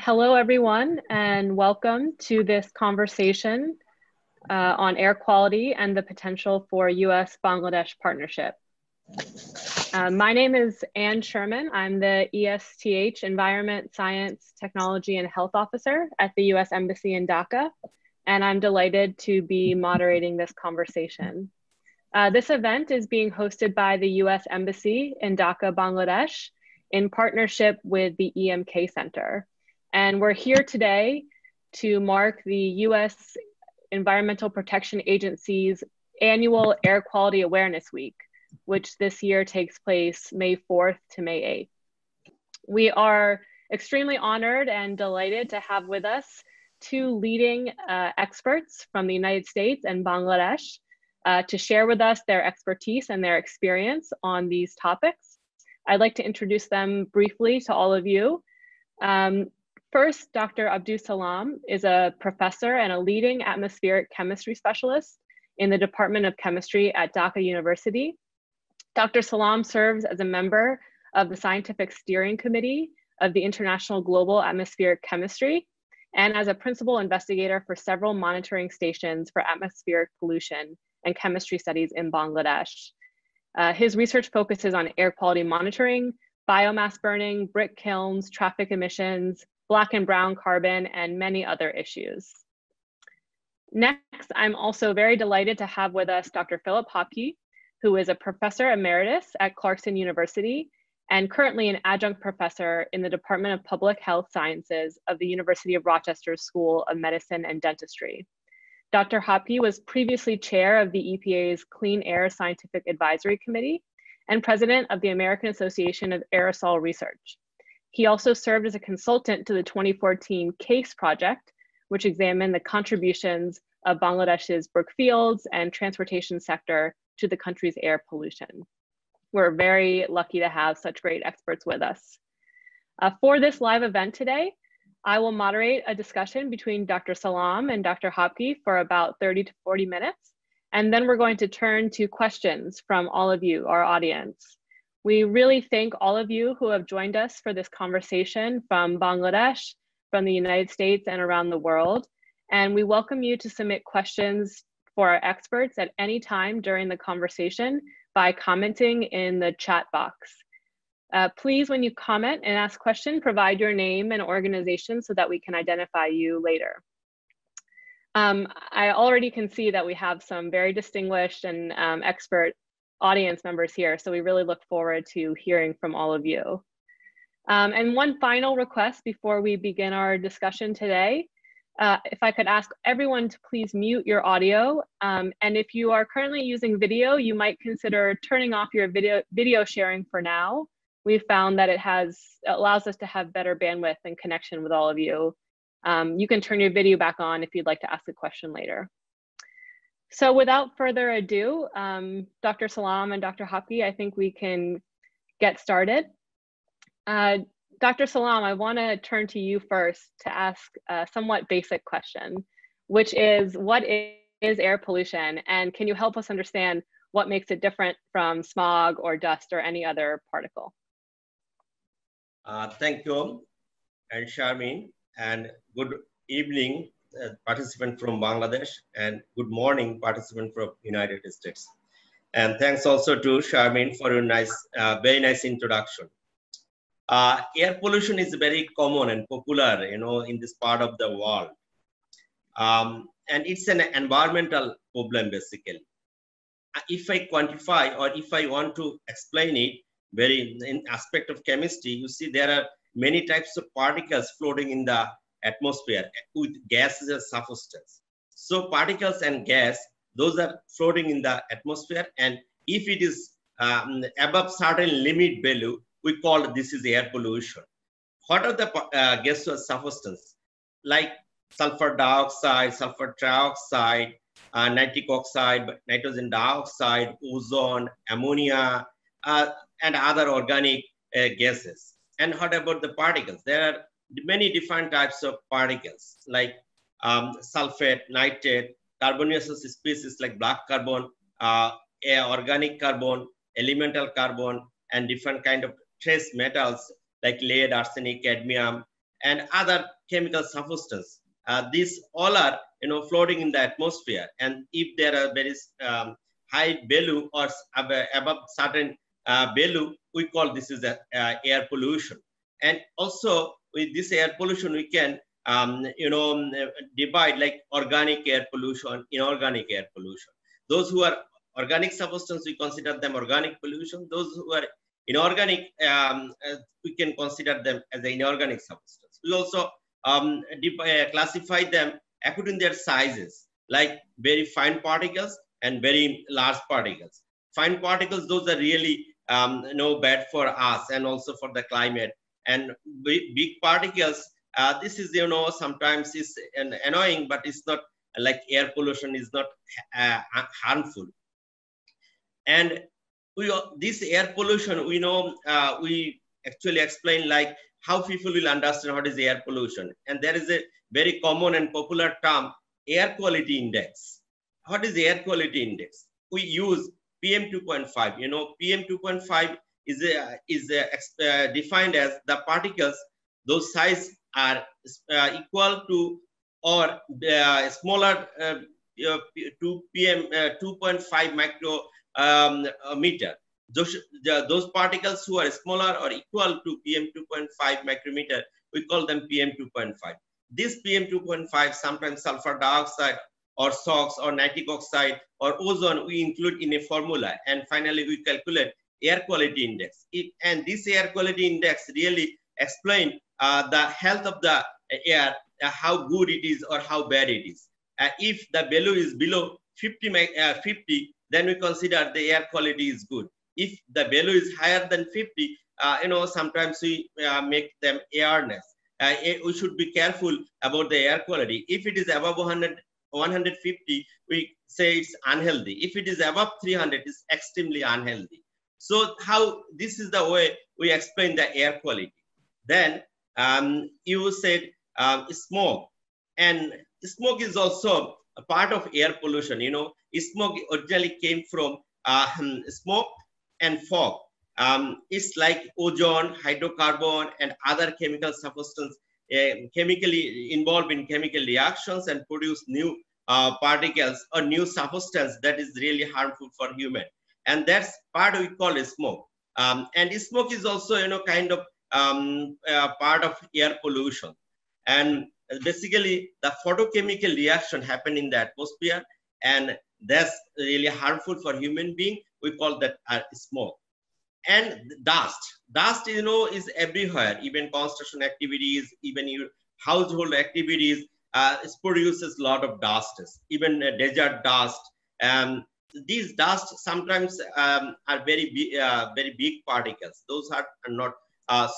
Hello, everyone, and welcome to this conversation on air quality and the potential for US-Bangladesh partnership. My name is Ann Sherman. I'm the ESTH Environment, Science, Technology, and Health Officer at the US Embassy in Dhaka, and I'm delighted to be moderating this conversation. This event is being hosted by the US Embassy in Dhaka, Bangladesh, in partnership with the EMK Center. And we're here today to mark the US Environmental Protection Agency's annual Air Quality Awareness Week, which this year takes place May 4th to May 8th. We are extremely honored and delighted to have with us two leading experts from the United States and Bangladesh to share with us their expertise and their experience on these topics. I'd like to introduce them briefly to all of you. First, Dr. Abdus Salam is a professor and a leading atmospheric chemistry specialist in the Department of Chemistry at Dhaka University. Dr. Salam serves as a member of the Scientific Steering Committee of the International Global Atmospheric Chemistry and as a principal investigator for several monitoring stations for atmospheric pollution and chemistry studies in Bangladesh. His research focuses on air quality monitoring, biomass burning, brick kilns, traffic emissions, black and brown carbon, and many other issues. Next, I'm also very delighted to have with us Dr. Philipe Hopke, who is a professor emeritus at Clarkson University and currently an adjunct professor in the Department of Public Health Sciences of the University of Rochester's School of Medicine and Dentistry. Dr. Hopke was previously chair of the EPA's Clean Air Scientific Advisory Committee and president of the American Association of Aerosol Research. He also served as a consultant to the 2014 CASE project, which examined the contributions of Bangladesh's brickfields and transportation sector to the country's air pollution. We're very lucky to have such great experts with us. For this live event today, I will moderate a discussion between Dr. Salam and Dr. Hopke for about 30 to 40 minutes, and then we're going to turn to questions from all of you, our audience. We really thank all of you who have joined us for this conversation from Bangladesh, from the United States, and around the world. And we welcome you to submit questions for our experts at any time during the conversation by commenting in the chat box. Please, when you comment and ask questions, provide your name and organization so that we can identify you later. I already can see that we have some very distinguished and expert audience members here, so we really look forward to hearing from all of you. And one final request before we begin our discussion today, if I could ask everyone to please mute your audio, and if you are currently using video, you might consider turning off your video sharing for now. We've found that it allows us to have better bandwidth and connection with all of you. You can turn your video back on if you'd like to ask a question later. So without further ado, Dr. Salam and Dr. Hopke, I think we can get started. Dr. Salam, I want to turn to you first to ask a somewhat basic question, which is, what is air pollution? And can you help us understand what makes it different from smog or dust or any other particle? Thank you, and Sharmin, and good evening, participant from Bangladesh, and good morning, participant from United States. And thanks also to Sharmin for a nice, very nice introduction. Air pollution is very common and popular, in this part of the world. And it's an environmental problem, basically. If I quantify or if I want to explain it, in aspect of chemistry, you see there are many types of particles floating in the atmosphere with gas as a substance. So particles and gas, those are floating in the atmosphere, and if it is above certain limit value, we call this is air pollution. What are the gaseous substances? Like sulfur dioxide, sulfur trioxide, nitric oxide, nitrogen dioxide, ozone, ammonia, and other organic gases. And what about the particles? There are many different types of particles like sulfate, nitrate, carbonaceous species like black carbon, organic carbon, elemental carbon, and different kind of trace metals like lead, arsenic, cadmium, and other chemical substances. These all are, floating in the atmosphere. And if there are very high value or above certain value, we call this is air pollution. And also with this air pollution, we can divide like organic air pollution, inorganic air pollution. Those who are organic substance, we consider them organic pollution. Those who are inorganic, we can consider them as an inorganic substance. We also classify them according to their sizes, like very fine particles and very large particles. Fine particles, those are really no bad for us and also for the climate. And big particles, this is, sometimes is annoying, but it's not like air pollution is not harmful. And this air pollution, we actually explain like how people will understand what is air pollution. And there is a very common and popular term, air quality index. What is air quality index? We use PM 2.5. PM 2.5 is defined as the particles, those size are equal to or smaller to PM 2.5 micrometer. Those particles who are smaller or equal to PM 2.5 micrometer, we call them PM 2.5. This PM 2.5, sometimes sulfur dioxide or SOx or nitric oxide or ozone, we include in a formula. And finally, we calculate air quality index. And this air quality index really explain the health of the air, how good it is or how bad it is. If the value is below 50, then we consider the air quality is good. If the value is higher than 50, sometimes we make them airness. We should be careful about the air quality. If it is above 150, we say it's unhealthy. If it is above 300, it's extremely unhealthy. So how this is the way we explain the air quality. Then you said smoke, and smoke is also a part of air pollution. Smoke originally came from smoke and fog. It's like ozone, hydrocarbon, and other chemical substances chemically involved in chemical reactions and produce new particles or new substance that is really harmful for human. And that's part we call smoke. And smoke is also, kind of part of air pollution. And basically, the photochemical reaction happen in the atmosphere, and that's really harmful for human being. We call that smoke. And dust, is everywhere. Even construction activities, even your household activities, it produces a lot of dust. Even desert dust. These dust sometimes are very big particles. Those are not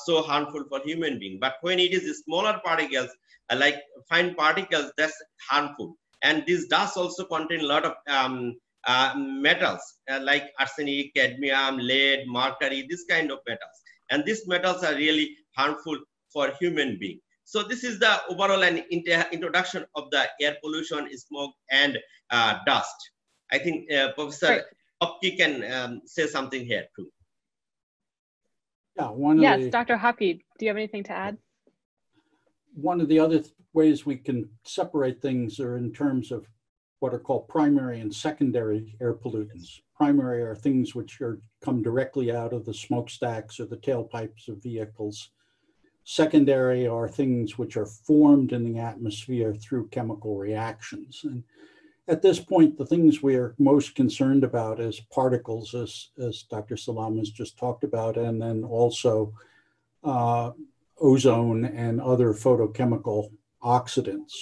so harmful for human being. But when it is smaller particles, like fine particles, that's harmful. And these dust also contain a lot of metals like arsenic, cadmium, lead, mercury, this kind of metals. And these metals are really harmful for human being. So this is the overall introduction of the air pollution, smoke, and dust. I think Professor Hopke can say something here too. Yeah, yes, Dr. Hopke, do you have anything to add? One of the other ways we can separate things are in terms of what are called primary and secondary air pollutants. Primary are things which come directly out of the smokestacks or the tailpipes of vehicles. Secondary are things which are formed in the atmosphere through chemical reactions. And at this point, the things we are most concerned about is particles, as Dr. Salam has just talked about, and then also ozone and other photochemical oxidants.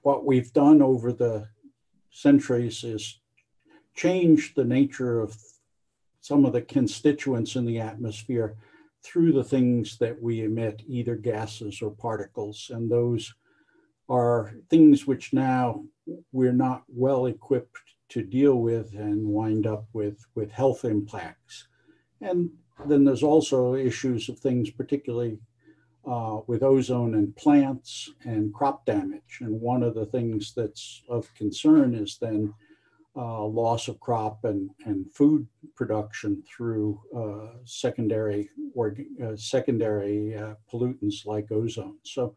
What we've done over the centuries is change the nature of some of the constituents in the atmosphere through the things that we emit, either gases or particles. And those are things which now we're not well equipped to deal with and wind up with health impacts. And then there's also issues of things, particularly with ozone and plants and crop damage. And one of the things that's of concern is then loss of crop and food production through secondary pollutants like ozone. So,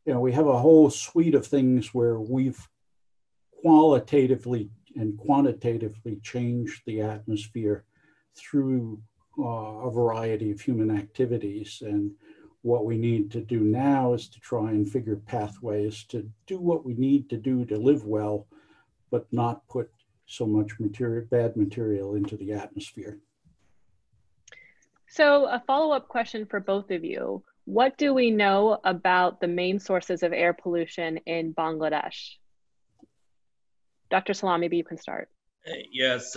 you know, we have a whole suite of things where we've qualitatively and quantitatively changed the atmosphere through a variety of human activities. And what we need to do now is to try and figure pathways to do what we need to do to live well, but not put so much bad material into the atmosphere. So a follow-up question for both of you. What do we know about the main sources of air pollution in Bangladesh? Dr. Salam, maybe you can start. Yes.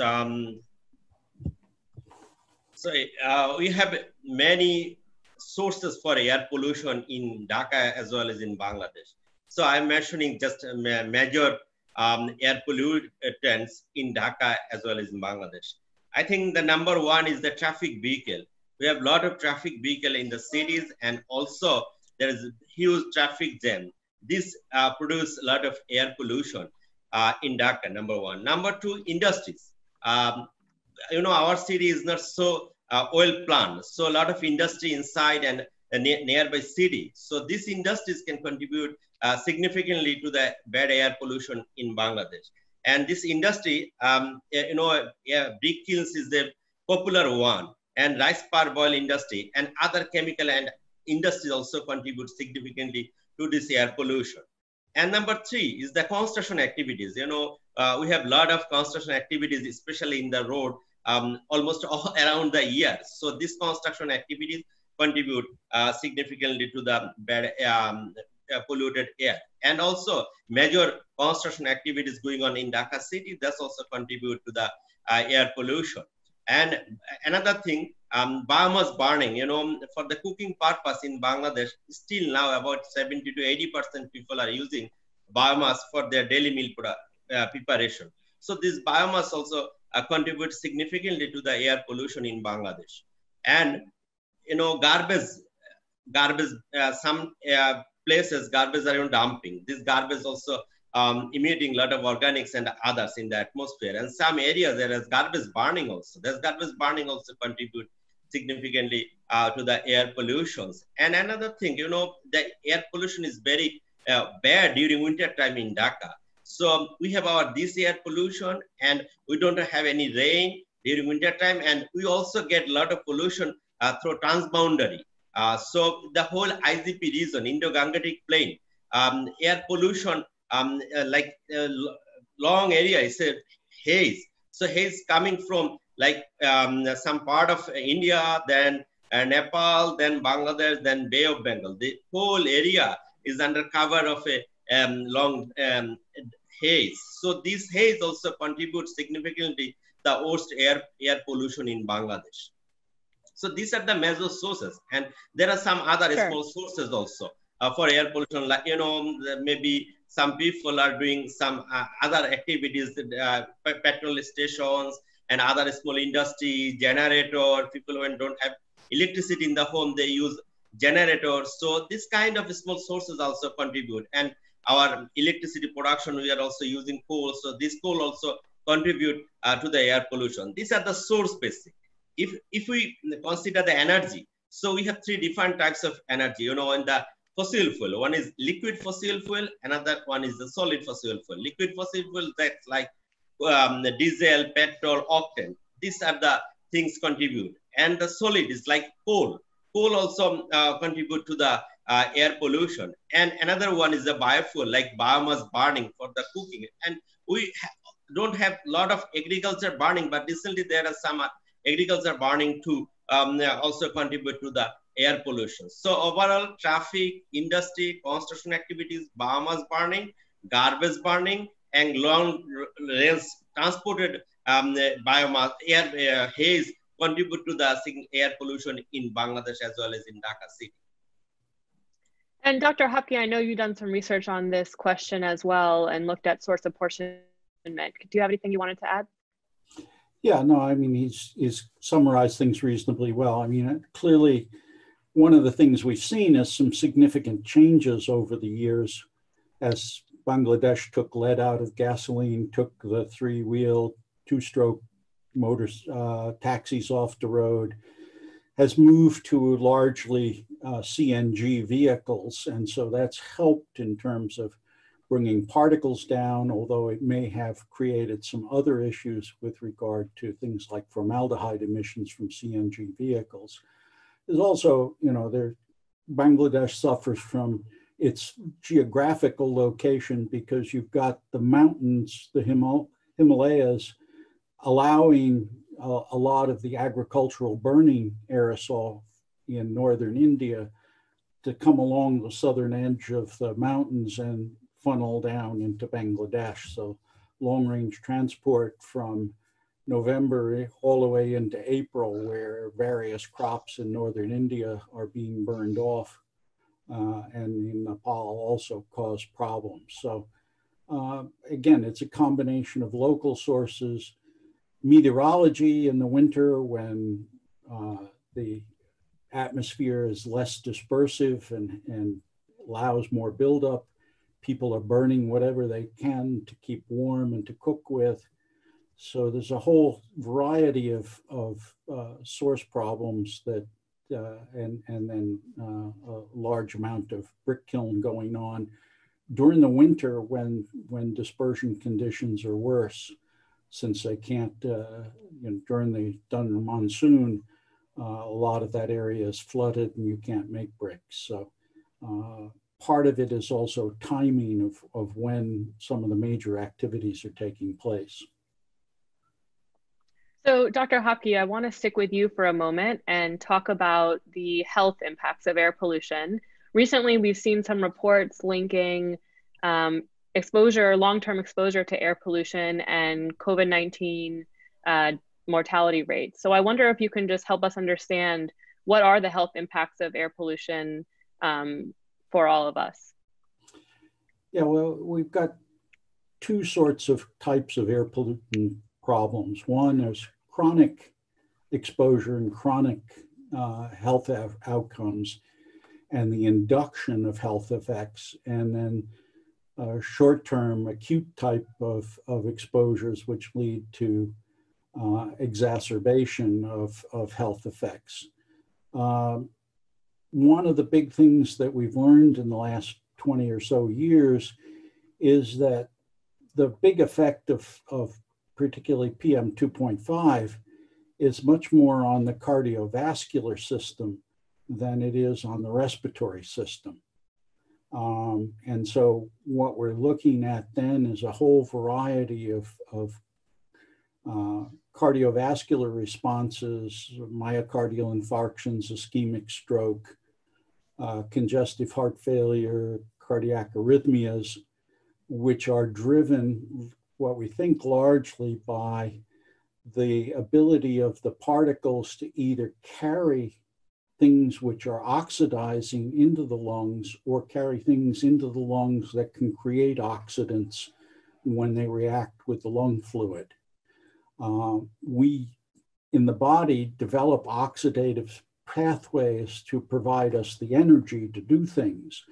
We have many sources for air pollution in Dhaka as well as in Bangladesh. So I'm mentioning just major air pollutants in Dhaka as well as in Bangladesh. I think the number one is the traffic vehicle. We have a lot of traffic vehicle in the cities, and also there is a huge traffic jam. This produces a lot of air pollution in Dhaka, number one. Number two, industries. You know, our city is not so oil plant, so a lot of industry inside and nearby city. So these industries can contribute significantly to the bad air pollution in Bangladesh. And this industry, you know, brick kilns is the popular one, and rice parboil industry and other chemical and industries also contribute significantly to this air pollution. And number three is the construction activities. You know, we have a lot of construction activities, especially in the road, almost all around the year. So these construction activities contribute significantly to the bad polluted air. And also major construction activities going on in Dhaka city, that's also contribute to the air pollution. And another thing, biomass burning, you know, for the cooking purpose in Bangladesh, still now about 70 to 80% people are using biomass for their daily meal preparation. So this biomass also contributes significantly to the air pollution in Bangladesh. And, you know, some places, garbage are dumping. This garbage also emitting a lot of organics and others in the atmosphere. And some areas there is garbage burning also. There's garbage burning also contribute significantly to the air pollutions. And another thing, you know, the air pollution is very bad during winter time in Dhaka. So we have this air pollution, and we don't have any rain during winter time. And we also get a lot of pollution through transboundary. So the whole IGP region, Indo-Gangetic Plain, air pollution, long area is a haze. So haze coming from like some part of India, then Nepal, then Bangladesh, then Bay of Bengal. The whole area is under cover of a long haze. So this haze also contributes significantly the worst air pollution in Bangladesh. So these are the major sources, and there are some other small sources also for air pollution. Like, you know, maybe some people are doing some other activities, petrol stations and other small industry, generator. People who don't have electricity in the home, they use generators. So this kind of small sources also contribute. And our electricity production, we are also using coal. So this coal also contribute to the air pollution. These are the source basic. If we consider the energy, so we have three different types of energy, you know, in the fossil fuel. One is liquid fossil fuel, another one is the solid fossil fuel. Liquid fossil fuel, that's like diesel, petrol, octane. These are the things contribute. And the solid is like coal. Coal also contribute to the air pollution. And another one is the biofuel, like biomass burning for the cooking. And we don't have a lot of agriculture burning, but recently there are some agriculture burning to also contribute to the air pollution. So overall, traffic, industry, construction activities, biomass burning, garbage burning, and long range transported biomass, haze contribute to the air pollution in Bangladesh as well as in Dhaka city. And Dr. Hopke, I know you've done some research on this question as well and looked at source apportionment. Do you have anything you wanted to add? Yeah, no, I mean, he's summarized things reasonably well. I mean, clearly, one of the things we've seen is some significant changes over the years as Bangladesh took lead out of gasoline, took the three-wheel, two-stroke motors, taxis off the road, has moved to largely CNG vehicles. And so that's helped in terms of bringing particles down, although it may have created some other issues with regard to things like formaldehyde emissions from CNG vehicles. There's also, Bangladesh suffers from its geographical location because you've got the mountains, the Himalayas, allowing a lot of the agricultural burning aerosol in northern India to come along the southern edge of the mountains and funnel down into Bangladesh. So long-range transport from November all the way into April, where various crops in northern India are being burned off, and in Nepal also cause problems. So again, it's a combination of local sources, meteorology in the winter when the atmosphere is less dispersive and allows more buildup. People are burning whatever they can to keep warm and to cook with. So there's a whole variety of source problems that, and then a large amount of brick kiln going on during the winter when dispersion conditions are worse, since they can't, during the thunder monsoon, a lot of that area is flooded and you can't make bricks. So part of it is also timing of when some of the major activities are taking place. So Dr. Hopke, I want to stick with you for a moment and talk about the health impacts of air pollution. Recently, we've seen some reports linking long-term exposure to air pollution and COVID-19 mortality rates. So I wonder if you can just help us understand what are the health impacts of air pollution for all of us? Yeah, well, we've got two types of air pollutant problems. One is chronic exposure and chronic health outcomes and the induction of health effects, and then short-term acute type of exposures which lead to exacerbation of health effects. One of the big things that we've learned in the last 20 or so years is that the big effect of particularly PM 2.5 is much more on the cardiovascular system than it is on the respiratory system. And so what we're looking at then is a whole variety of cardiovascular responses, myocardial infarctions, ischemic stroke, congestive heart failure, cardiac arrhythmias, which are driven, what we think, largely by the ability of the particles to either carry things which are oxidizing into the lungs or carry things into the lungs that can create oxidants when they react with the lung fluid. We, in the body, develop oxidative pathways to provide us the energy to do things.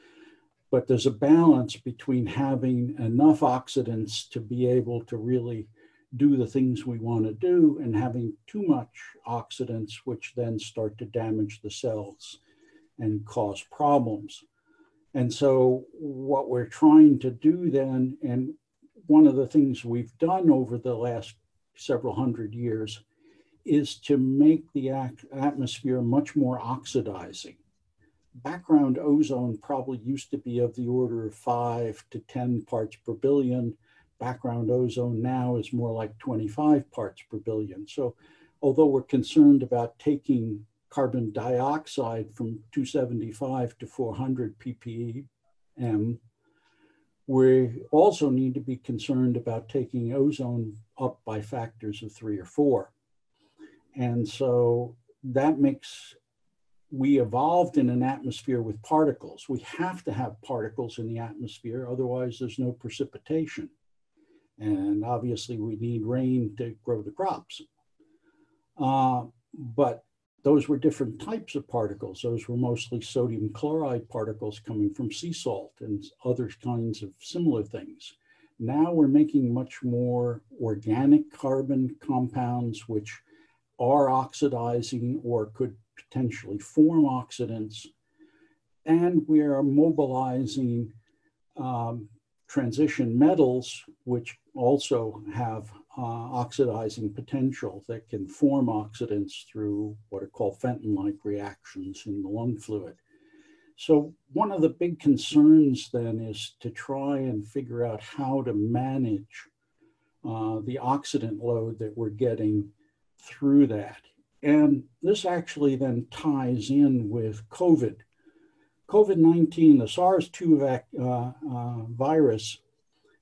But there's a balance between having enough oxidants to be able to really do the things we want to do and having too much oxidants, which then start to damage the cells and cause problems. And so what we're trying to do then, and one of the things we've done over the last several hundred years, is to make the atmosphere much more oxidizing. Background ozone probably used to be of the order of 5 to 10 parts per billion. Background ozone now is more like 25 parts per billion. So although we're concerned about taking carbon dioxide from 275 to 400 ppm, we also need to be concerned about taking ozone up by factors of 3 or 4. And so that makes, we evolved in an atmosphere with particles. We have to have particles in the atmosphere, otherwise there's no precipitation. And obviously we need rain to grow the crops. But those were different types of particles. Those were mostly sodium chloride particles coming from sea salt and other kinds of similar things. Now we're making much more organic carbon compounds, which are oxidizing or could potentially form oxidants. And we are mobilizing transition metals, which also have oxidizing potential that can form oxidants through what are called Fenton-like reactions in the lung fluid. So one of the big concerns then is to try and figure out how to manage the oxidant load that we're getting through that. And this actually then ties in with COVID. COVID-19, the SARS-2 virus,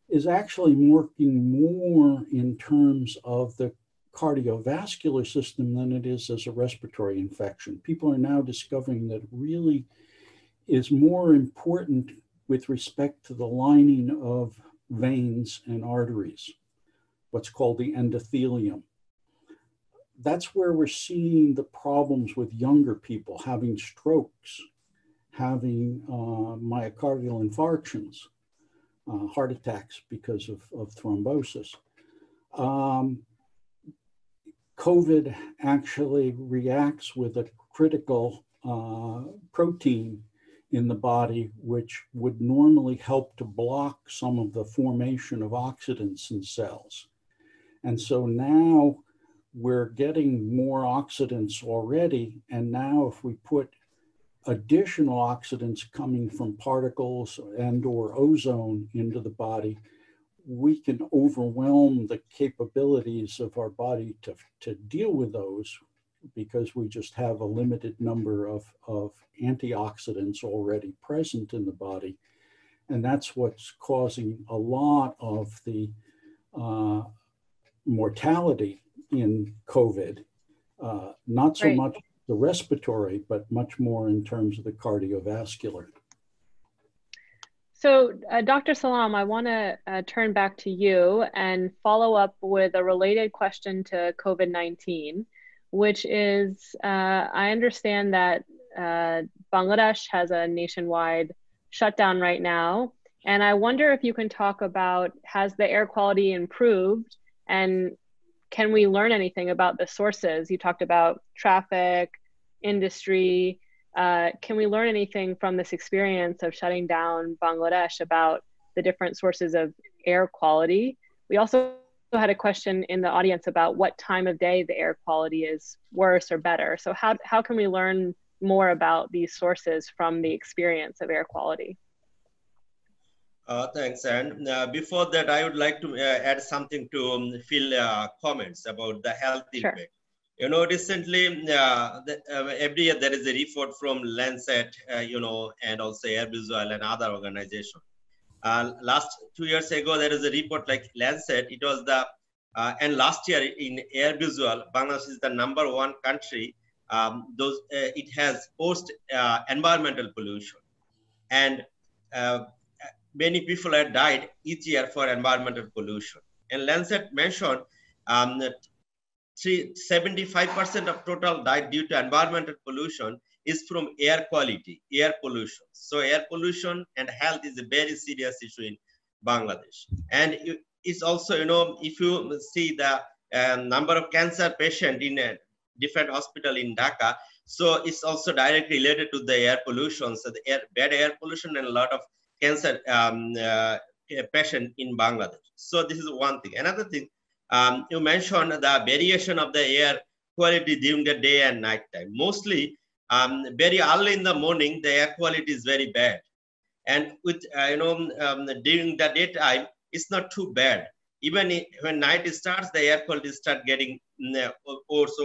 is actually working more in terms of the cardiovascular system than it is as a respiratory infection. People are now discovering that it really is more important with respect to the lining of veins and arteries, what's called the endothelium. That's where we're seeing the problems with younger people having strokes, having myocardial infarctions, heart attacks because of thrombosis. COVID actually reacts with a critical protein in the body, which would normally help to block some of the formation of oxidants in cells. And so now we're getting more oxidants already. And now if we put additional oxidants coming from particles and or ozone into the body, we can overwhelm the capabilities of our body to deal with those, because we just have a limited number of antioxidants already present in the body. And that's what's causing a lot of the mortality in COVID, not so much the respiratory, but much more in terms of the cardiovascular. So Dr. Salam, I want to turn back to you and follow up with a related question to COVID-19, which is, I understand that Bangladesh has a nationwide shutdown right now. And I wonder if you can talk about, has the air quality improved, and can we learn anything about the sources? You talked about traffic, industry. Can we learn anything from this experience of shutting down Bangladesh about the different sources of air quality? We also had a question in the audience about what time of day the air quality is worse or better. So how can we learn more about these sources from the experience of air quality? Thanks. And before that, I would like to add something to Phil comments about the health impact. You know, recently, every year there is a report from Lancet, you know, and also Air Visual and other organizations. Last 2 years ago, there is a report like Lancet. It was the, and last year in Air Visual, Bangladesh is the #1 country. It has post environmental pollution. And many people have died each year for environmental pollution. And Lancet mentioned that 75% of total died due to environmental pollution is from air quality, air pollution. So air pollution and health is a very serious issue in Bangladesh. And it's also, you know, if you see the number of cancer patients in a different hospital in Dhaka, so it's also directly related to the air pollution. So the bad air pollution and a lot of cancer patient in Bangladesh. So this is one thing. Another thing, you mentioned the variation of the air quality during the day and night time. Mostly, very early in the morning, the air quality is very bad. And with, during the daytime, it's not too bad. Even when night starts, the air quality start getting worse.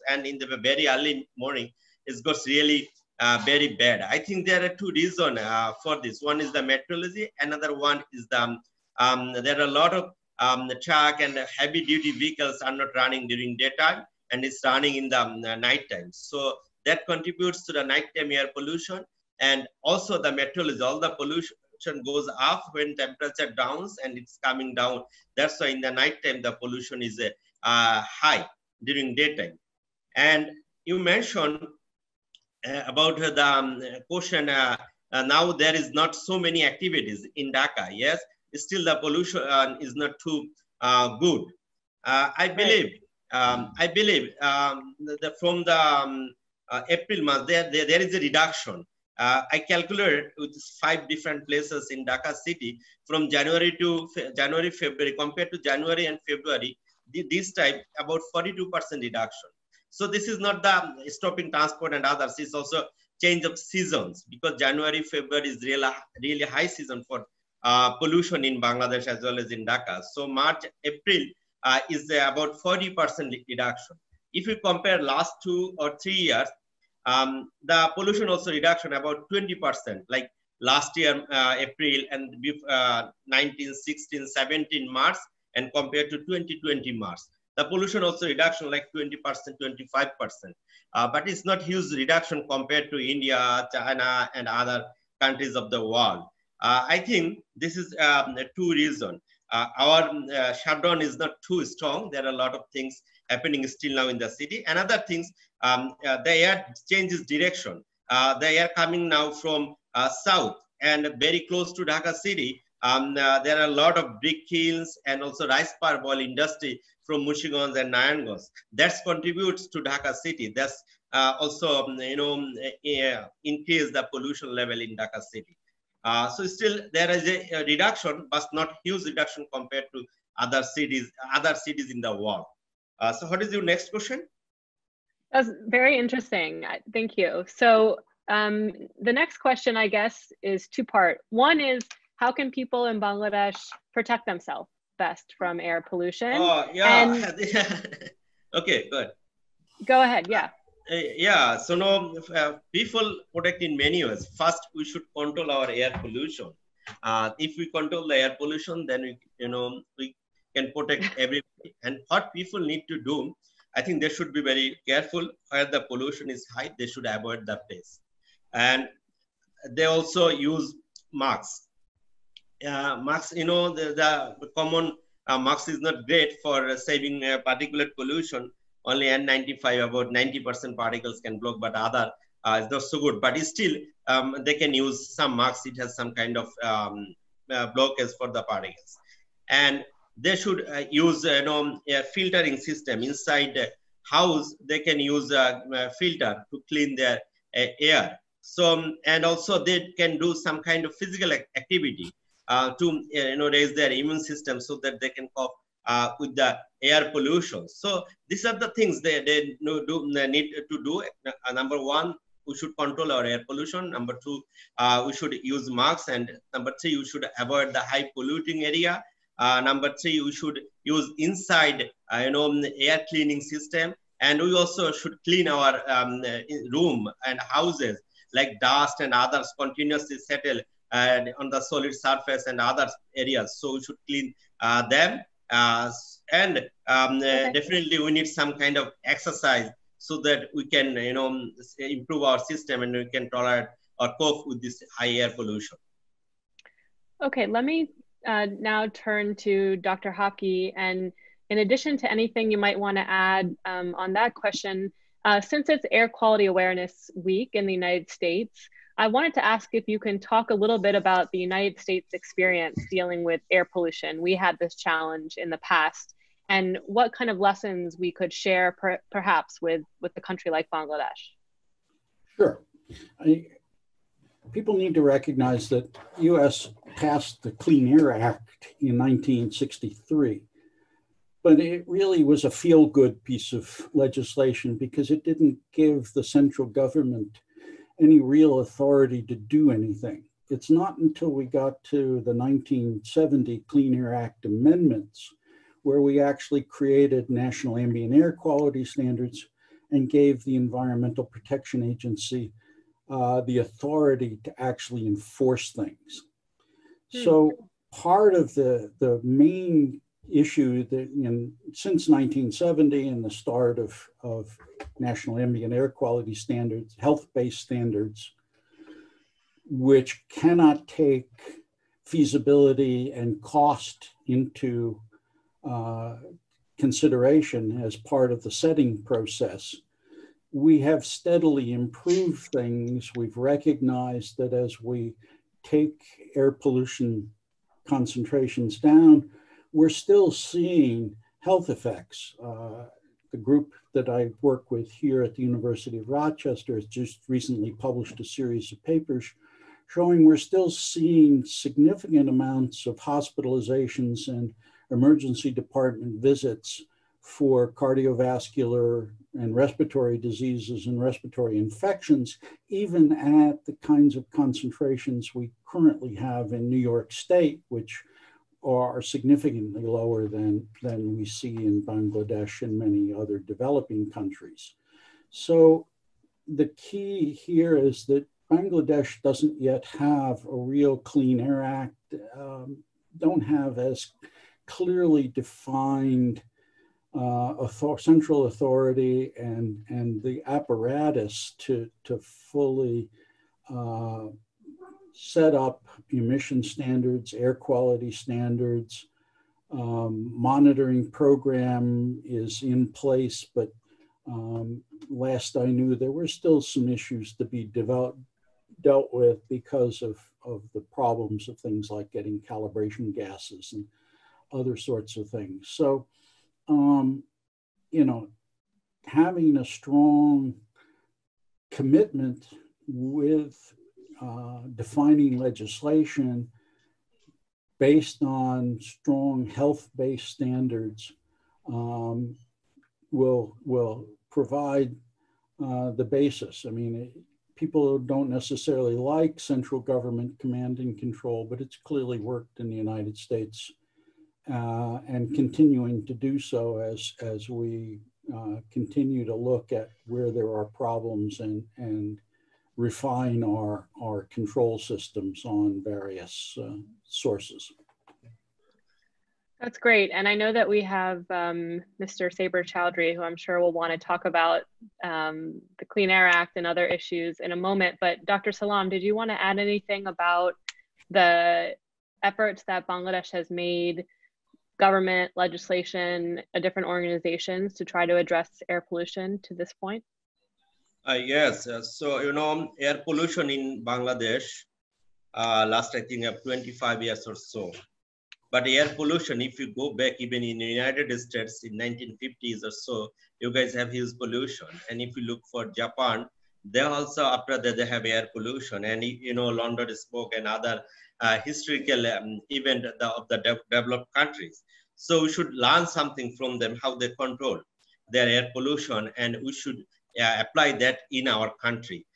And in the very early morning, it goes really very bad. I think there are two reasons for this. One is the meteorology. Another one is the, there are a lot of the truck and heavy duty vehicles are not running during daytime, and it's running in the nighttime. So that contributes to the nighttime air pollution. And also the meteorology, all the pollution goes up when temperature downs and it's coming down. That's why in the nighttime, the pollution is high during daytime. And you mentioned about the question, now there is not so many activities in Dhaka. Yes, still the pollution is not too good. I believe, from the April month, there is a reduction. I calculated with 5 different places in Dhaka city from January to February, compared to January and February, this time about 42% reduction. So this is not the stopping transport and others, it's also change of seasons, because January, February is really high season for pollution in Bangladesh as well as in Dhaka. So March, April is about 40% reduction. If you compare last 2 or 3 years, the pollution also reduction about 20%, like last year, April, and 19, 16, 17 March, and compared to 2020 March. The pollution also reduction like 20%, 25%. But it's not huge reduction compared to India, China, and other countries of the world. I think this is 2 reasons. Our shutdown is not too strong. There are a lot of things happening still now in the city. Another things, the air changes direction. The air coming now from south and very close to Dhaka city. There are a lot of brick kilns and also rice parboil industry from Mushiganj and Nayanganj. That contributes to Dhaka city. That's also, increase the pollution level in Dhaka city. So still there is a reduction, but not huge reduction compared to other cities in the world. So what is your next question? That's very interesting. Thank you. So the next question, I guess, is 2-part. One is, how can people in Bangladesh protect themselves best from air pollution? Oh, yeah. Okay, good. Go ahead, yeah. Yeah, so now people protect in many ways. First, we should control our air pollution. If we control the air pollution, then we can protect everybody. And what people need to do, I think they should be very careful. Where the pollution is high, they should avoid the place. And they also use masks. Masks, the common mask is not great for saving particulate pollution. Only N95, about 90% particles can block, but other is not so good. But still, they can use some masks. It has some kind of blockage for the particles. And they should use a filtering system inside the house. They can use a filter to clean their air. So, and also they can do some kind of physical activity to raise their immune system so that they can cope with the air pollution. So these are the things they need to do. Number 1, we should control our air pollution. Number 2, we should use masks. And number 3, we should avoid the high polluting area. Number 3, we should use inside air cleaning system. And we also should clean our room and houses, like dust and others continuously settle on the solid surface and other areas. So we should clean them. And definitely we need some kind of exercise so that we can improve our system and we can tolerate or cope with this high air pollution. Okay, let me now turn to Dr. Hopke, and in addition to anything you might want to add on that question, since it's Air Quality Awareness Week in the United States, I wanted to ask if you can talk a little bit about the United States experience dealing with air pollution. We had this challenge in the past, and what kind of lessons we could share perhaps with a country like Bangladesh. Sure. People need to recognize that US passed the Clean Air Act in 1963, but it really was a feel-good piece of legislation because it didn't give the central government any real authority to do anything. It's not until we got to the 1970 Clean Air Act amendments where we actually created national ambient air quality standards and gave the Environmental Protection Agency the authority to actually enforce things. So part of the main issue that since 1970 and the start of national ambient air quality standards, health-based standards, which cannot take feasibility and cost into consideration as part of the setting process, we have steadily improved things. We've recognized that as we take air pollution concentrations down, we're still seeing health effects. The group that I work with here at the University of Rochester has just recently published a series of papers showing we're still seeing significant amounts of hospitalizations and emergency department visits for cardiovascular and respiratory diseases and respiratory infections, even at the kinds of concentrations we currently have in New York State, which are significantly lower than we see in Bangladesh and many other developing countries. So the key here is that Bangladesh doesn't yet have a real Clean Air Act, don't have as clearly defined central authority and the apparatus to fully set up emission standards, air quality standards. Monitoring program is in place, but last I knew, there were still some issues to be dealt with because of the problems of things like getting calibration gases and other sorts of things. So, you know, having a strong commitment with defining legislation based on strong health-based standards will provide the basis. I mean, people don't necessarily like central government command and control, but it's clearly worked in the United States and continuing to do so as we continue to look at where there are problems and refine our control systems on various sources. That's great. And I know that we have Mr. Sabor Chowdhury, who I'm sure will want to talk about the Clean Air Act and other issues in a moment. But Dr. Salam, did you want to add anything about the efforts that Bangladesh has made, government, legislation, different organizations to try to address air pollution to this point? Yes, so you know, air pollution in Bangladesh last I think 25 years or so. But air pollution, if you go back even in the United States in 1950s or so, you guys have huge pollution. And if you look for Japan, they also after that they have air pollution, and you know London smoke and other historical event of the developed countries. So we should learn something from them how they control their air pollution, and we should apply that in our country.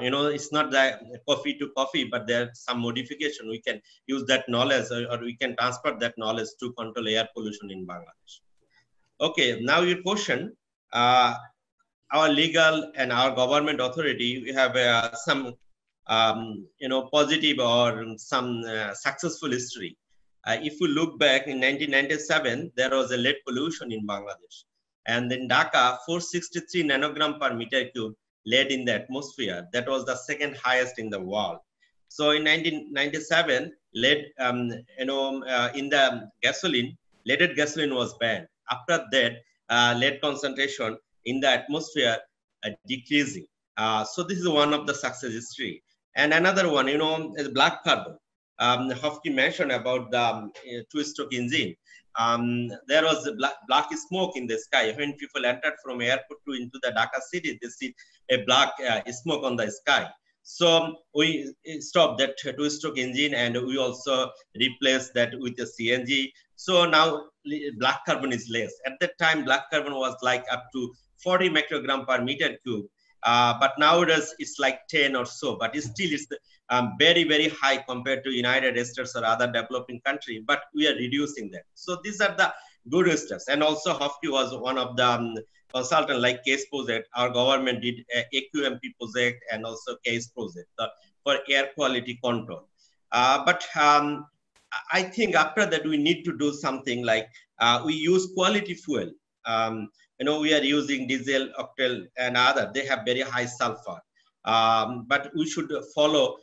You know, it's not that coffee to coffee, but there's some modification. We can use that knowledge or we can transfer that knowledge to control air pollution in Bangladesh. Okay, now your question. Our legal and our government authority, we have some, you know, positive or some successful history. If we look back in 1997, there was a lead pollution in Bangladesh. And in Dhaka, 463 nanogram per meter cube lead in the atmosphere. That was the second highest in the world. So in 1997, lead, you know, in the gasoline, leaded gasoline was banned. After that, lead concentration in the atmosphere decreasing. So this is one of the success history. And another one, you know, is black carbon. Hopke mentioned about the two-stroke engine. There was a black smoke in the sky. When people entered from airport to into the Dhaka city, they see a black smoke on the sky. So we stopped that two-stroke engine and we also replaced that with a CNG. So now black carbon is less. At that time, black carbon was like up to 40 microgram per meter cube. But nowadays it's like 10 or so, but it's still it's very, very high compared to United States or other developing country, but we are reducing that. So these are the good steps. And also Hopke was one of the consultant like CASE project. Our government did AQMP project and also CASE project for air quality control. But I think after that we need to do something like we use quality fuel. You know, we are using diesel, octal, and other. They have very high sulfur. But we should follow,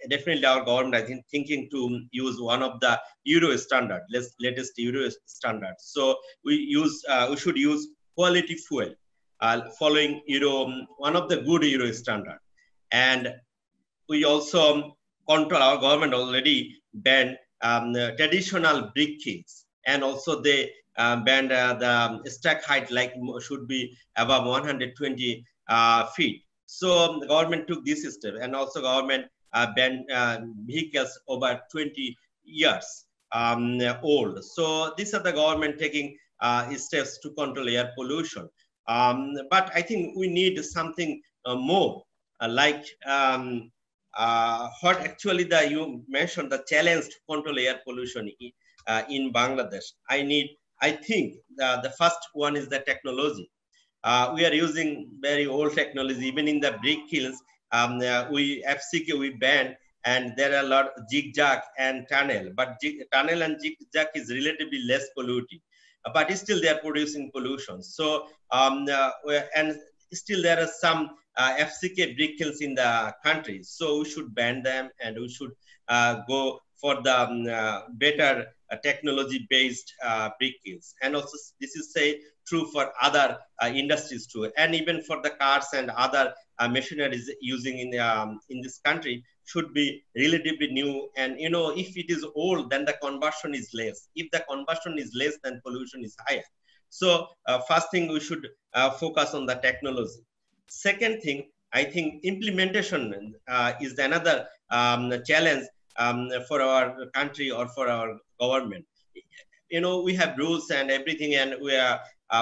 definitely our government, I think, thinking to use one of the Euro standard, latest Euro standard. So we should use quality fuel. following Euro, one of the good Euro standard. And we also control, our government already banned traditional brick kilns, and also they banned the stack height like should be above 120 feet. So the government took this step, and also government banned vehicles over 20 years old. So these are the government taking steps to control air pollution. But I think we need something more, like what actually you mentioned, the challenge to control air pollution in Bangladesh. I think the first one is the technology. We are using very old technology, even in the brick kilns. FCK we banned, and there are a lot of zigzag and tunnel, but tunnel and zigzag is relatively less polluting, but still they are producing pollution. So and still there are some FCK brick kilns in the country, so we should ban them, and we should go for the better technology-based brick kilns. And also this is true for other industries too, and even for the cars and other machineries using in this country should be relatively new. And if it is old, then the conversion is less. If the conversion is less, then pollution is higher. So first thing, we should focus on the technology. Second thing, I think implementation is another challenge for our country or for our government. We have rules and everything, and we are,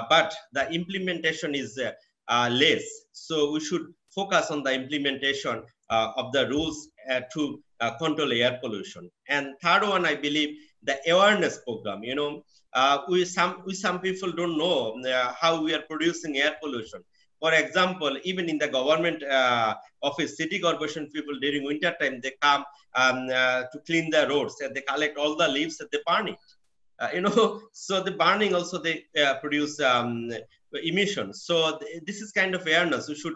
but the implementation is less. So we should focus on the implementation of the rules to control air pollution. And third one, I believe, the awareness program. Some people don't know how we are producing air pollution. For example, even in the government office, city corporation people during winter time, they come to clean the roads, and they collect all the leaves and they burn it. So the burning also they produce emissions. So this is kind of awareness. We should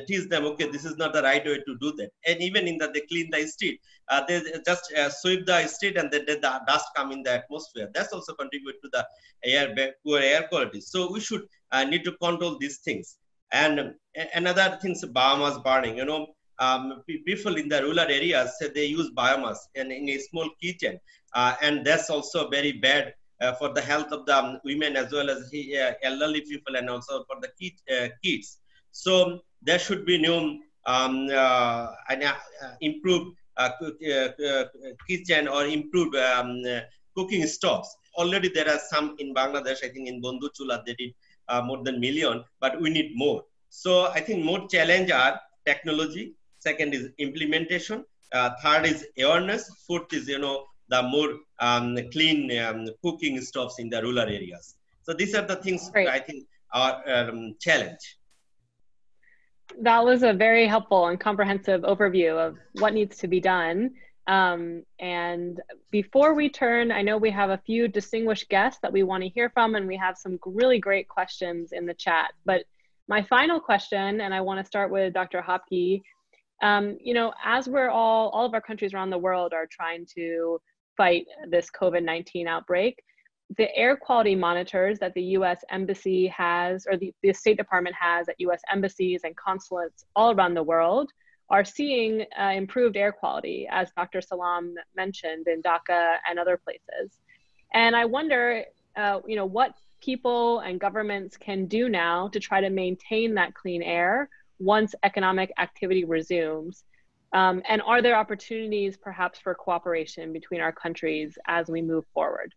teach them, okay, this is not the right way to do that. And even in that they clean the street, they just sweep the street, and then the dust come in the atmosphere. That's also contribute to the poor air quality. So we should need to control these things. And another things, biomass burning. People in the rural areas say they use biomass in a small kitchen, and that's also very bad for the health of the women as well as elderly people, and also for the kids. So there should be new improved kitchen or improved cooking stoves. Already there are some in Bangladesh. I think in Bandhu Chula they did more than 1 million, but we need more. So I think more challenge are technology. Second is implementation. Third is awareness. Fourth is the more clean cooking stoves in the rural areas. So these are the things I think are challenge. That was a very helpful and comprehensive overview of what needs to be done. And before we turn, I know we have a few distinguished guests that we want to hear from, and we have some really great questions in the chat. But my final question, and I want to start with Dr. Hopke, as we're all of our countries around the world are trying to fight this COVID-19 outbreak, the air quality monitors that the U.S. Embassy has, or the State Department has at U.S. embassies and consulates all around the world, are seeing improved air quality, as Dr. Salam mentioned, in Dhaka and other places. And I wonder, what people and governments can do now to try to maintain that clean air once economic activity resumes. And are there opportunities perhaps for cooperation between our countries as we move forward?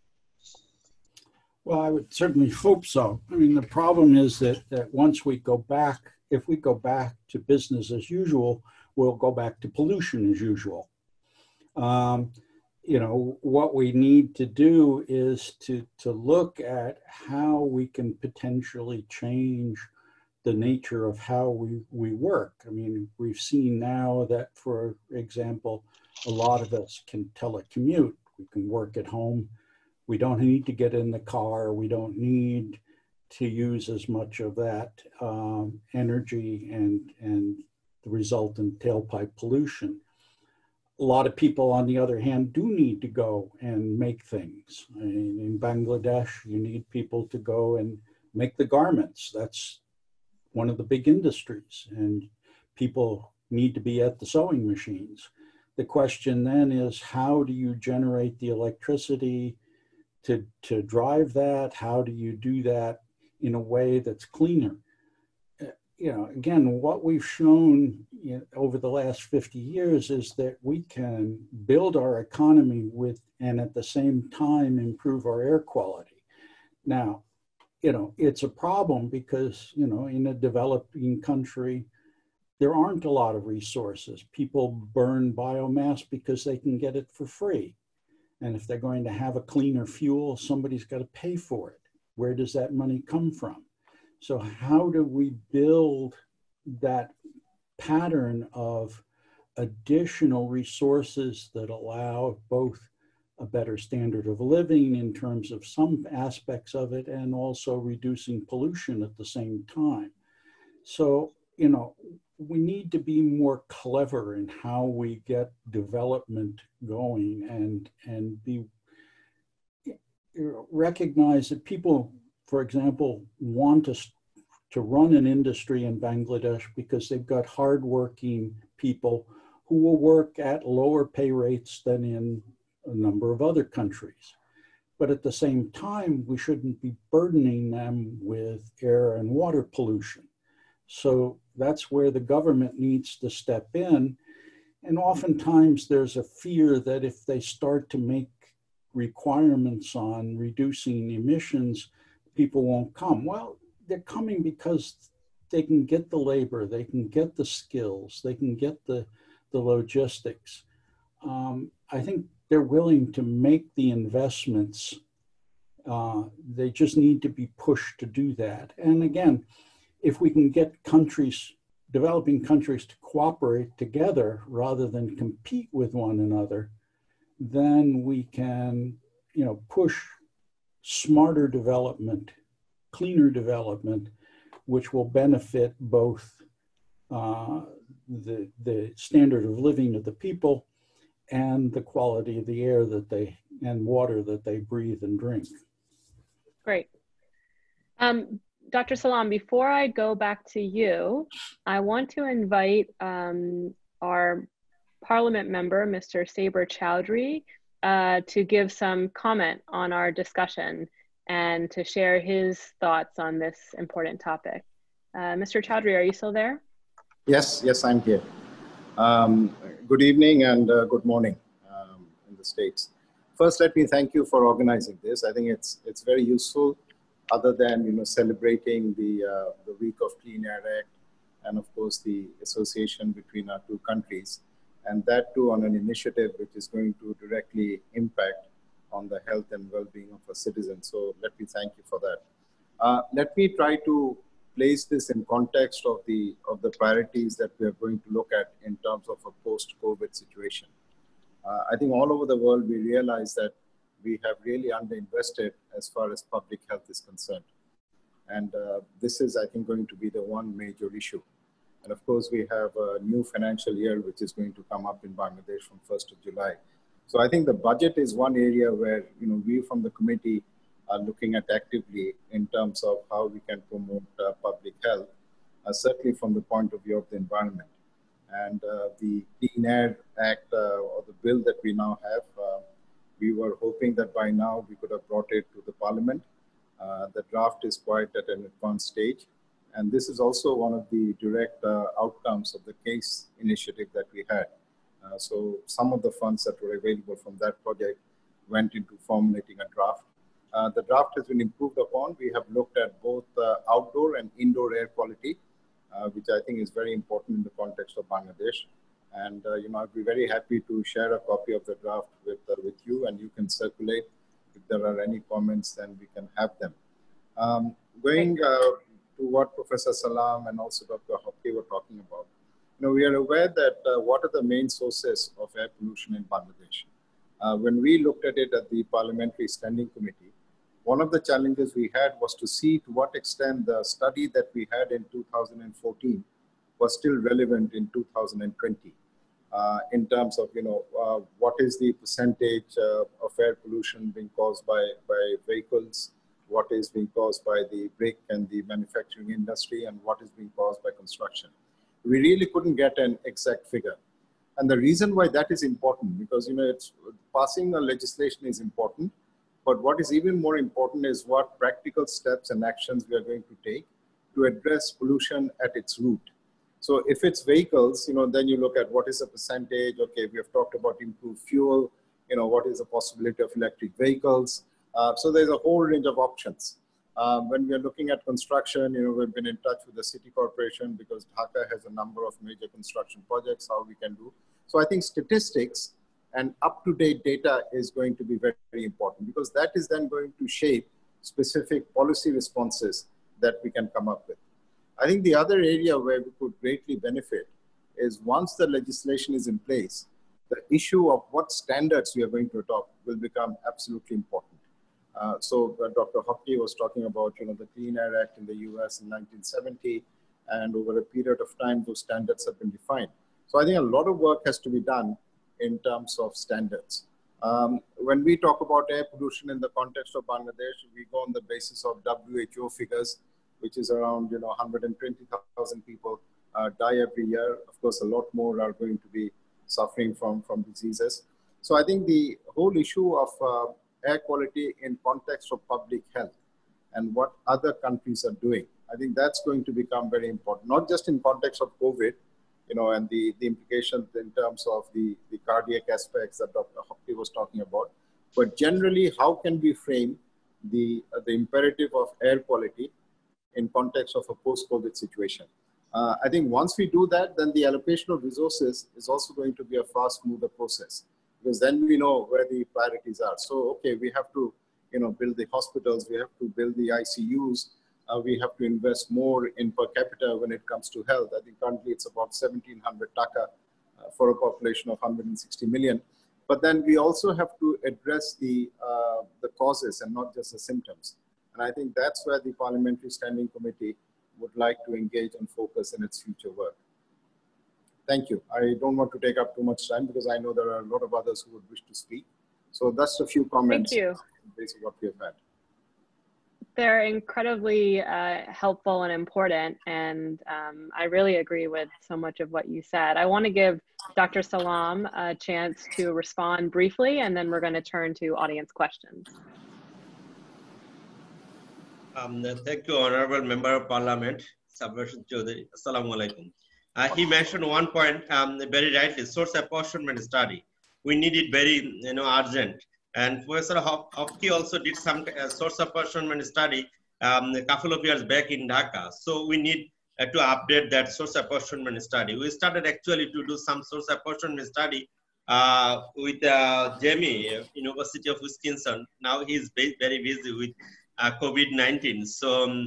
Well, I would certainly hope so. I mean, the problem is that once we go back, if we go back to business as usual, we'll go back to pollution as usual. What we need to do is to look at how we can potentially change the nature of how we work. I mean, we've seen now that, for example, a lot of us can telecommute. We can work at home. We don't need to get in the car. We don't need to use as much of that energy and the resultant tailpipe pollution. A lot of people, on the other hand, do need to go and make things. In Bangladesh, you need people to go and make the garments. That's one of the big industries, and people need to be at the sewing machines. The question then is, how do you generate the electricity to drive that? How do you do that in a way that's cleaner? You know, again, what we've shown over the last 50 years is that we can build our economy with, and at the same time improve our air quality. Now, you know, it's a problem because, you know, in a developing country, there aren't a lot of resources. People burn biomass because they can get it for free. And if they're going to have a cleaner fuel, somebody's got to pay for it. Where does that money come from? So how do we build that pattern of additional resources that allow both a better standard of living in terms of some aspects of it, and also reducing pollution at the same time? So, you know, we need to be more clever in how we get development going, and be recognize that people, for example, want us to run an industry in Bangladesh because they've got hardworking people who will work at lower pay rates than in a number of other countries. But at the same time, we shouldn't be burdening them with air and water pollution. So that's where the government needs to step in. And oftentimes there's a fear that if they start to make requirements on reducing emissions, people won't come. Well, they're coming because they can get the labor, they can get the skills, they can get the logistics. I think they're willing to make the investments. They just need to be pushed to do that. And again, if we can get countries, developing countries, to cooperate together rather than compete with one another, then we can, you know, push smarter development, cleaner development, which will benefit both the standard of living of the people and the quality of the air that they, and water that they breathe and drink. Great. Dr. Salam, before I go back to you, I want to invite our Parliament member, Mr. Sabor Chowdhury, to give some comment on our discussion and to share his thoughts on this important topic. Mr. Chowdhury, are you still there? Yes, yes, I'm here. Good evening and good morning in the States. First, let me thank you for organizing this. I think it's very useful, other than, you know, celebrating the Week of Clean Air Act and of course the association between our two countries, and that too on an initiative which is going to directly impact on the health and well-being of our citizens. So let me thank you for that. Let me try to place this in context of the priorities that we are going to look at in terms of a post-COVID situation. I think all over the world we realize that we have really underinvested as far as public health is concerned. And this is, I think, going to be the one major issue. And of course, we have a new financial year which is going to come up in Bangladesh from 1st of July. So I think the budget is one area where, you know, we from the committee are looking at actively in terms of how we can promote public health, certainly from the point of view of the environment. And the Clean Air Act or the bill that we now have, we were hoping that by now we could have brought it to the Parliament. The draft is quite at an advanced stage. And this is also one of the direct outcomes of the case initiative that we had. So some of the funds that were available from that project went into formulating a draft. The draft has been improved upon. We have looked at both outdoor and indoor air quality, which I think is very important in the context of Bangladesh. And you know, I'd be very happy to share a copy of the draft with you, and you can circulate. If there are any comments, then we can have them. Going to what Professor Salam and also Dr. Hopke were talking about, you know, we are aware that what are the main sources of air pollution in Bangladesh. When we looked at it at the Parliamentary Standing Committee, one of the challenges we had was to see to what extent the study that we had in 2014 was still relevant in 2020 in terms of, you know, what is the percentage of air pollution being caused by vehicles, what is being caused by the brick and the manufacturing industry, and what is being caused by construction. We really couldn't get an exact figure. And the reason why that is important, because it's passing a legislation is important, but what is even more important is what practical steps and actions we are going to take to address pollution at its root. So if it's vehicles, then you look at what is the percentage. Okay, we have talked about improved fuel. What is the possibility of electric vehicles? So there's a whole range of options. When we are looking at construction, we've been in touch with the city corporation because Dhaka has a number of major construction projects, how we can do. So I think statistics and up-to-date data is going to be very, very important, because that is then going to shape specific policy responses that we can come up with. I think the other area where we could greatly benefit is once the legislation is in place, the issue of what standards we are going to adopt will become absolutely important. So Dr. Hopke was talking about, the Clean Air Act in the US in 1970, and over a period of time, those standards have been defined. So I think a lot of work has to be done in terms of standards. When we talk about air pollution in the context of Bangladesh, we go on the basis of WHO figures, which is around 120,000 people die every year. Of course, a lot more are going to be suffering from diseases. So I think the whole issue of air quality in context of public health and what other countries are doing, I think that's going to become very important, not just in context of COVID, and the implications in terms of the cardiac aspects that Dr. Hopke was talking about, but generally, how can we frame the imperative of air quality in context of a post-COVID situation? I think once we do that, then the allocation of resources is also going to be a far smoother process, because then we know where the priorities are. So, okay, we have to, build the hospitals, we have to build the ICUs, we have to invest more in per capita when it comes to health. I think currently it's about 1,700 taka for a population of 160 million. But then we also have to address the causes and not just the symptoms. And I think that's where the Parliamentary Standing Committee would like to engage and focus in its future work. Thank you. I don't want to take up too much time because I know there are a lot of others who would wish to speak. So that's a few comments based on what we have had. They're incredibly helpful and important, and I really agree with so much of what you said. I want to give Dr. Salam a chance to respond briefly, and then we're going to turn to audience questions. Thank you, Honorable Member of Parliament, Sabor Chowdhury. Assalamu alaikum. He mentioned one point very rightly, source apportionment study. We need it very urgent. And Professor Hopke also did some source apportionment study a couple of years back in Dhaka. So we need to update that source apportionment study. We started actually to do some source apportionment study with Jamie, University of Wisconsin. Now he's very busy with COVID-19. So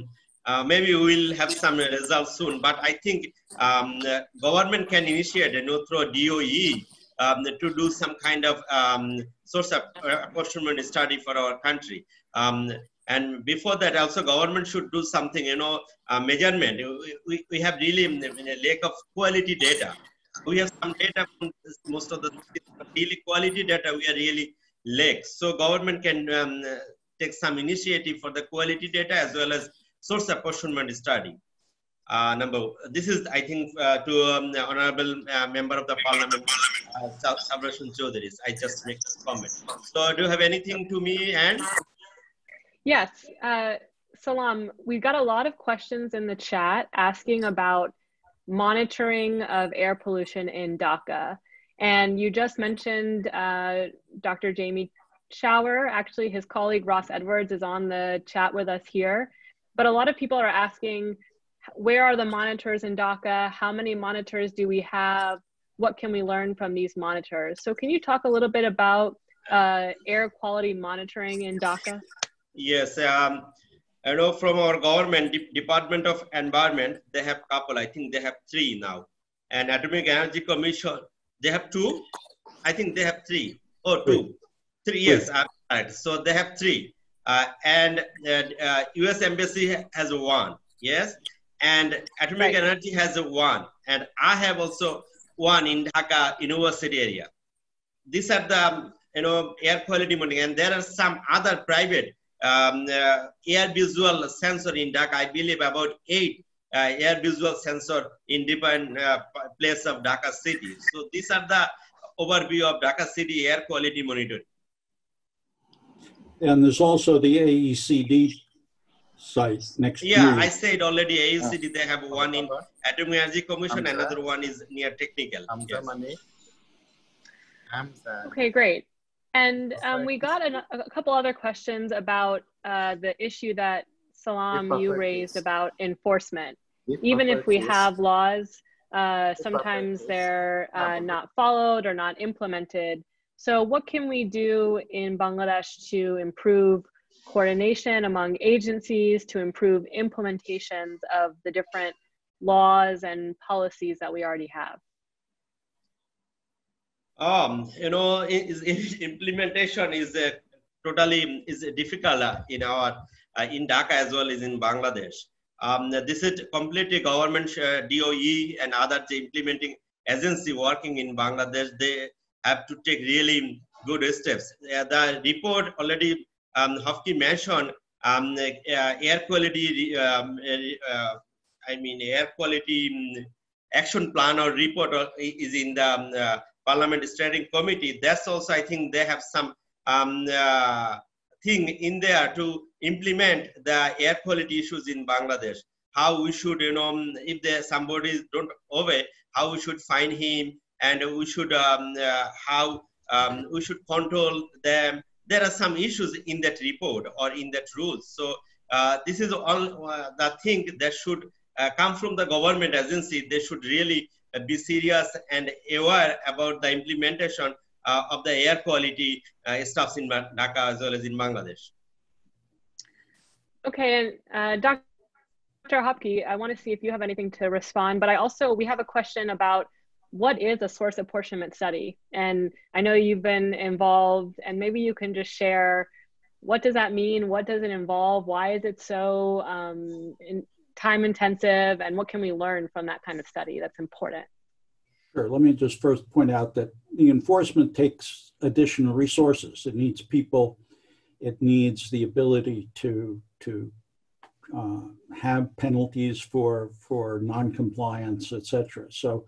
maybe we'll have some results soon. But I think government can initiate, through DOE, to do some kind of source apportionment study for our country. And before that, also government should do something, measurement. We have really a lack of quality data. We have some data from most of the really quality data we are really lack. So government can take some initiative for the quality data as well as source apportionment study. This is, I think, to the Honorable Member of the Parliament, Sabor Chowdhury. I just make a comment. So do you have anything to me, Anne? Yes. Salam, we've got a lot of questions in the chat asking about monitoring of air pollution in Dhaka. And you just mentioned Dr. Jamie Shower. Actually, his colleague Ross Edwards is on the chat with us here. But a lot of people are asking, where are the monitors in Dhaka? How many monitors do we have? What can we learn from these monitors? So can you talk a little bit about air quality monitoring in Dhaka? Yes, I know from our government, Department of Environment, they have a couple. I think they have 3 now. And Atomic Energy Commission, they have 2. I think they have 3. Oh, 2. 3, yes. Right. So they have 3. And US Embassy has 1. Yes. And Atomic Energy has 1. And I have also 1 in Dhaka University area. These are the air quality monitoring. And there are some other private air visual sensor in Dhaka. I believe about 8 air visual sensor in different places of Dhaka city. So these are the overview of Dhaka city air quality monitoring. And there's also the AECD site next to Yeah, you. I said already AECD, they have one in Atomic Energy Commission, another one is near technical. Yes. Okay, great. And we got a couple other questions about the issue that Salam, you raised about enforcement. Even if we have laws, sometimes they're not followed or not implemented. So what can we do in Bangladesh to improve coordination among agencies, to improve implementations of the different laws and policies that we already have? You know, implementation is totally difficult in our in Dhaka as well as in Bangladesh. This is completely government DOE and other implementing agency working in Bangladesh. They have to take really good steps. The report already Hopke mentioned air quality. I mean, air quality action plan or report is in the Parliament Steering Committee. That's also, I think, they have some thing in there to implement the air quality issues in Bangladesh. How we should, you know, if there somebody don't obey, how we should find him, and we should how we should control them. There are some issues in that report or in that rules. So this is all the thing that should come from the government agency. They should really be serious and aware about the implementation of the air quality stuffs in Dhaka as well as in Bangladesh. Okay, and Dr. Hopke, I want to see if you have anything to respond, but we have a question about what is a source apportionment study? And I know you've been involved, and maybe you can just share, what does that mean? What does it involve? Why is it so time intensive, and what can we learn from that kind of study that's important? Sure. Let me just first point out that the enforcement takes additional resources. It needs people. It needs the ability to have penalties for non-compliance, etc. So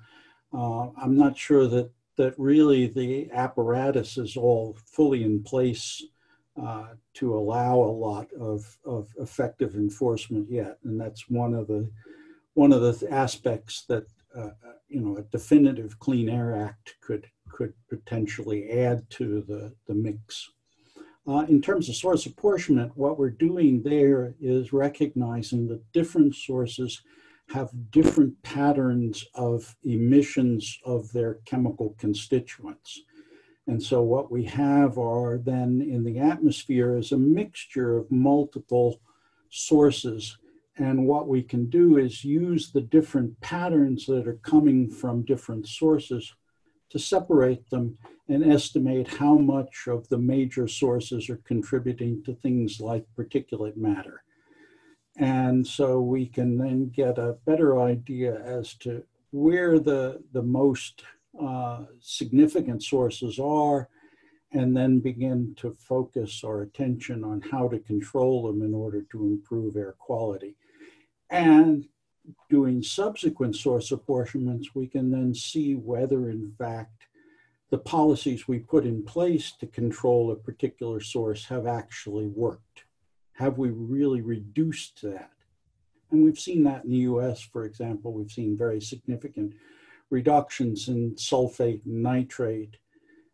I'm not sure that really the apparatus is all fully in place to allow a lot of effective enforcement yet, and that's one of the aspects that you know, a definitive Clean Air Act could potentially add to the mix. In terms of source apportionment, what we're doing there is recognizing that different sources have different patterns of emissions of their chemical constituents. And so what we have are then in the atmosphere is a mixture of multiple sources. And what we can do is use the different patterns that are coming from different sources to separate them and estimate how much of the major sources are contributing to things like particulate matter. And so we can then get a better idea as to where the most significant sources are, and then begin to focus our attention on how to control them in order to improve air quality. And doing subsequent source apportionments, we can then see whether in fact the policies we put in place to control a particular source have actually worked. Have we really reduced that? And we've seen that in the US, for example. We've seen very significant reductions in sulfate and nitrate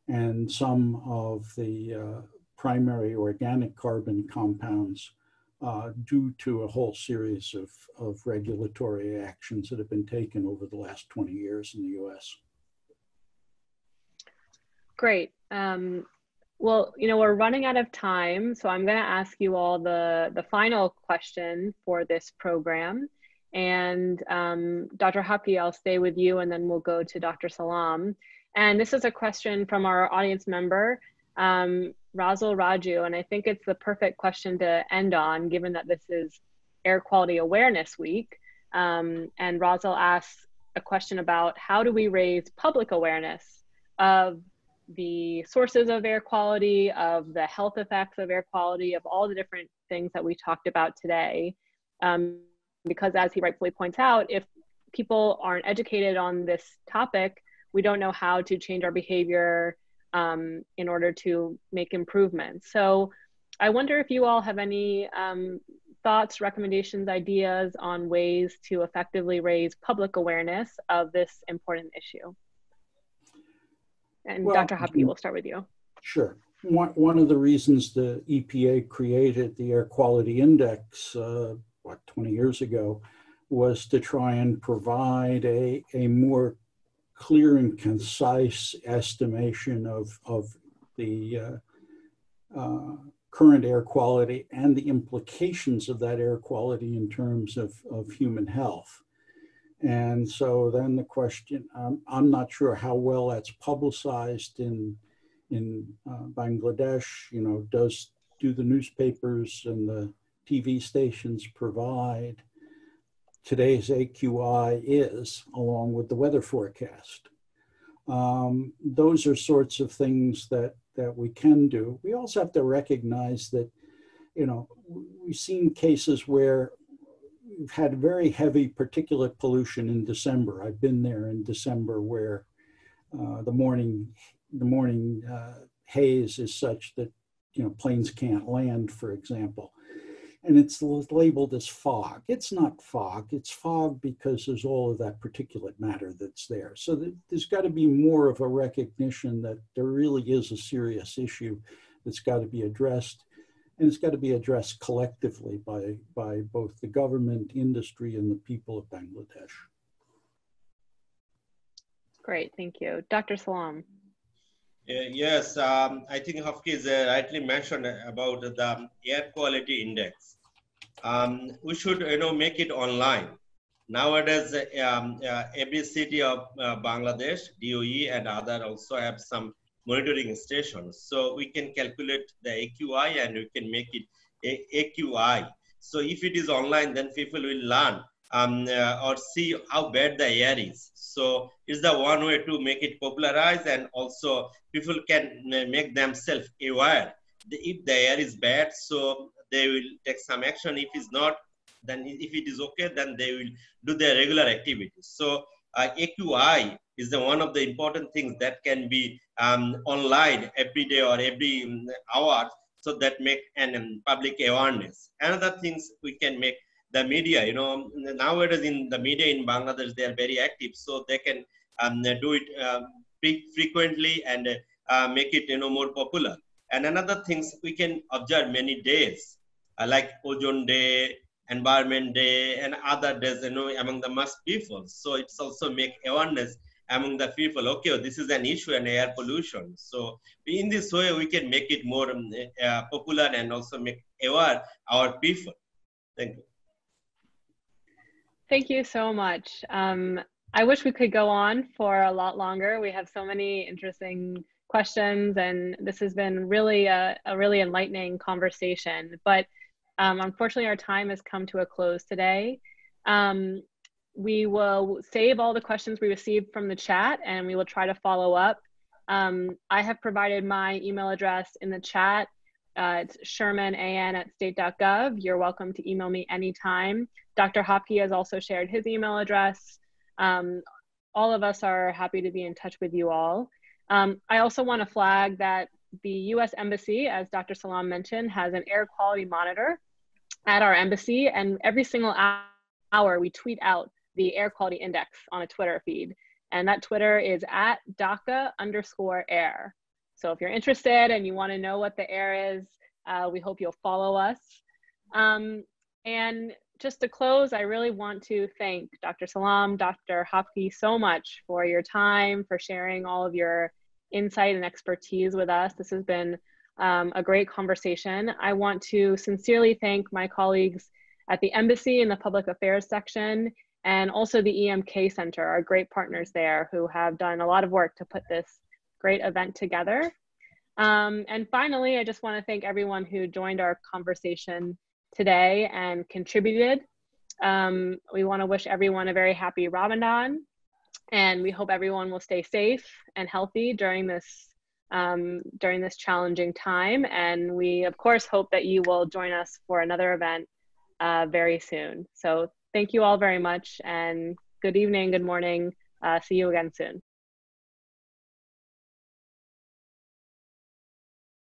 and some of the primary organic carbon compounds due to a whole series of regulatory actions that have been taken over the last 20 years in the US. Great. Well, you know, we're running out of time, so I'm going to ask you all the final question for this program. And Dr. Hopke, I'll stay with you, and then we'll go to Dr. Salam. And this is a question from our audience member, Razul Raju, and I think it's the perfect question to end on, given that this is Air Quality Awareness Week. And Razul asks a question about how do we raise public awareness of the sources of air quality, of the health effects of air quality, of all the different things that we talked about today. Because as he rightfully points out, if people aren't educated on this topic, we don't know how to change our behavior in order to make improvements. So I wonder if you all have any thoughts, recommendations, ideas on ways to effectively raise public awareness of this important issue. And well, Dr. Hopke, we'll start with you. Sure. One of the reasons the EPA created the Air Quality Index, 20 years ago, was to try and provide a more clear and concise estimation of the current air quality and the implications of that air quality in terms of human health. And so then the question, I'm not sure how well that's publicized in Bangladesh. You know, do the newspapers and the TV stations provide today's AQI is, along with the weather forecast? Those are sorts of things that we can do. We also have to recognize that, you know, we've seen cases where we've had very heavy particulate pollution in December. I've been there in December where the morning haze is such that, you know, planes can't land, for example. And it's labeled as fog. It's not fog. It's fog because there's all of that particulate matter that's there. So there's got to be more of a recognition that there really is a serious issue that's got to be addressed. And it's got to be addressed collectively by both the government, industry, and the people of Bangladesh. Great, thank you. Dr. Salam. Yes, I think Hopke is rightly mentioned about the air quality index. We should, make it online. Nowadays, every city of Bangladesh, DOE and other also have some monitoring stations. So we can calculate the AQI and we can make it AQI. So if it is online, then people will learn or see how bad the air is. So it's the one way to make it popularize, and also people can make themselves aware. If the air is bad, so they will take some action. If it's not, then if it is okay, then they will do their regular activities. So AQI is one of the important things that can be online every day or every hour, so that make an public awareness. Another things we can make the media, nowadays in the media in Bangladesh, they are very active, so they can do it frequently and make it more popular. And another things we can observe many days, like Ozone Day, Environment Day, and other days, among the mass people. So it's also make awareness among the people. Okay, this is an issue and air pollution. So in this way, we can make it more popular and also make aware our people. Thank you. Thank you so much. I wish we could go on for a lot longer. We have so many interesting questions, and this has been really a really enlightening conversation. But unfortunately, our time has come to a close today. We will save all the questions we received from the chat, and we will try to follow up. I have provided my email address in the chat. It's sherman.an@state.gov. You're welcome to email me anytime. Dr. Hopke has also shared his email address. All of us are happy to be in touch with you all. I also want to flag that the U.S. Embassy, as Dr. Salam mentioned, has an air quality monitor at our embassy, and every single hour we tweet out the air quality index on a Twitter feed, and that Twitter is @Dhaka_air. So if you're interested and you want to know what the air is, we hope you'll follow us. And just to close, I really want to thank Dr. Salam, Dr. Hopke so much for your time, for sharing all of your insight and expertise with us. This has been a great conversation. I want to sincerely thank my colleagues at the Embassy in the Public Affairs section, and also the EMK Center, our great partners there who have done a lot of work to put this great event together. And finally, I just want to thank everyone who joined our conversation today and contributed. We want to wish everyone a very happy Ramadan, and we hope everyone will stay safe and healthy during this during this challenging time. And we, of course, hope that you will join us for another event very soon. So thank you all very much, and good evening, good morning. See you again soon.